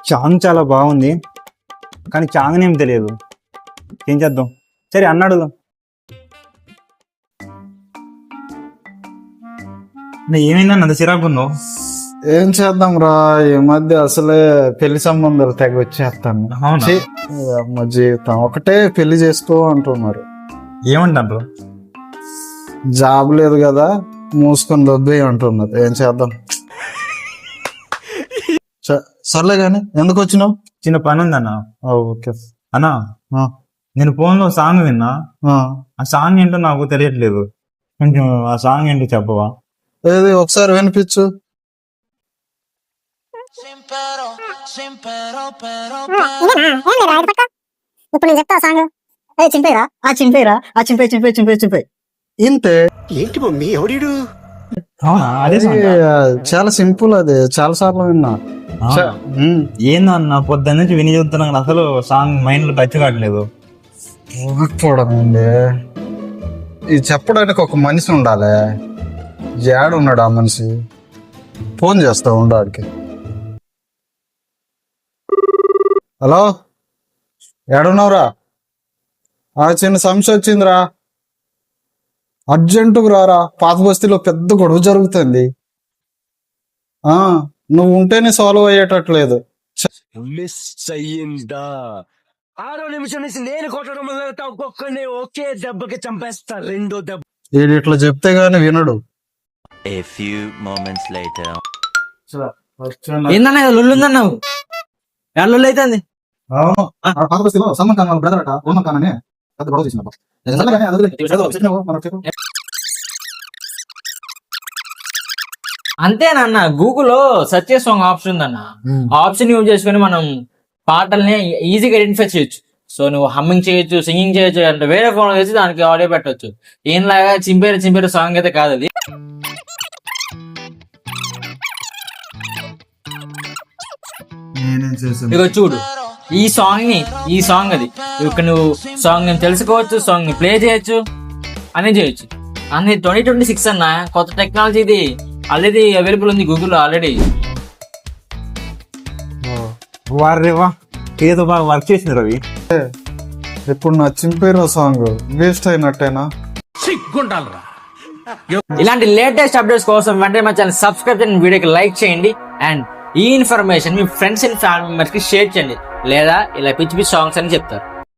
Song చాలా బాగుంది, కానీ చాంగ్ ఏం తెలియదు. ఏం చేద్దాం? సరే అన్నాడు. ఏమైందన్న అంత చిరాకు ఉన్నావు? ఏం చేద్దాం రా, ఈ మధ్య అసలే పెళ్లి సంబంధాలు తెగ వచ్చేస్తాను. మా జీవితం ఒకటే పెళ్లి చేసుకో అంటున్నారు. ఏమంటారు? జాబ్ లేదు కదా, మూసుకొని దొబ్బే అంటున్నారు. ఏం చేద్దాం? సర్లే గాని ఎందుకు వచ్చినావు? చిన్న పని ఉందన్న. ఓకే అన్నా, నేను ఫోన్ లో సాంగ్ విన్నా. ఆ సాంగ్ ఏంటో నాకు తెలియట్లేదు, కొంచెం ఆ సాంగ్ ఏంటో చెప్పవా? ఏది ఒకసారి వినిపించు. ఇప్పుడు నేను చెప్తా సాంగ్. చింపేరా ఆ చింపేరా ఆ చింపే చింపే చింపే చింపే ఇంతే. ఏంటి మమ్మీ ఎవడీడు? అదే చాలా సింపుల్, అది చాలా సార్లు విన్నా. ఏందన్న పొద్దున్న నుంచి విని చూస్తున్నా కానీ అసలు సాంగ్ మైండ్ లో టచ్ కావట్లేదు. అండి, ఇది చెప్పడానికి ఒక మనిషి ఉండాలి. ఉన్నాడు ఆ మనిషి? ఫోన్ చేస్తా ఉండాడికి. హలో, ఏడున్నావురా? చిన్న సమస్య వచ్చిందిరా, అర్జెంటుకు రారా. పాత బస్తీలో పెద్ద గొడవ జరుగుతుంది. నువ్వు ఉంటేనే సాల్వ్ అయ్యేటట్లేదు. మిస్ అయ్యిందా? 6వ నిమిషం నుంచి నేను కొట్టడం ఒక్కొక్కరిని ఒకే దెబ్బకి చంపేస్తా. 2వ దెబ్బ వీడు ఇట్లా చెప్తే గానీ వినడు. A few moments later. ఏందన్నా లొల్లుందన్నావు? లొల్లు అవుతుంది. పాత బస్తీలో సల్మాన్ ఖాన్ వాళ్ళ బ్రదర్ అట, ఉల్మాన్ ఖాన్ అని పెద్ద గొడవ చేసిన. అంతేనన్న, గూగుల్లో సెర్చ్ సాంగ్ ఆప్షన్ ఉందన్న. ఆప్షన్ యూజ్ చేసుకుని మనం పాటల్ని ఈజీగా ఐడెంటిఫై చేయొచ్చు. సో నువ్వు హమ్మింగ్ చేయొచ్చు, సింగింగ్ చేయొచ్చు, అంటే వేరే ఫోన్ చేసి దానికి ఆడియో పెట్టవచ్చు. ఏంలాగా చింపేరు చింపేరు సాంగ్ అయితే కాదు అది. ఇక చూడు, ఈ సాంగ్ అది ఇక్కడ నువ్వు సాంగ్ ని తెలుసుకోవచ్చు, సాంగ్ ని ప్లే చేయొచ్చు, అన్నీ చేయొచ్చు. అన్ని 2026 అన్న, కొత్త టెక్నాలజీ ఇది ఆల్రెడీ అవైలబుల్ ఉంది గూగుల్లో ఆల్రెడీ. వారేవా ఏదో బాగా వర్క్ చేసింది రవి. ఇప్పుడు నా చింపేరు సాంగ్ వేస్ట్ అయినట్టేనా? ఇలాంటి లేటెస్ట్ అప్డేట్స్ కోసం వెంటనే మా ఛానల్ సబ్స్క్రైబ్ చేయండి, వీడియోకి లైక్ చేయండి, అండ్ ఈ information me friends and family members కి షేర్ చేయండి. లేదా ఇలా పిచ్చి పిచ్చి సాంగ్స్ అని చెప్తారు.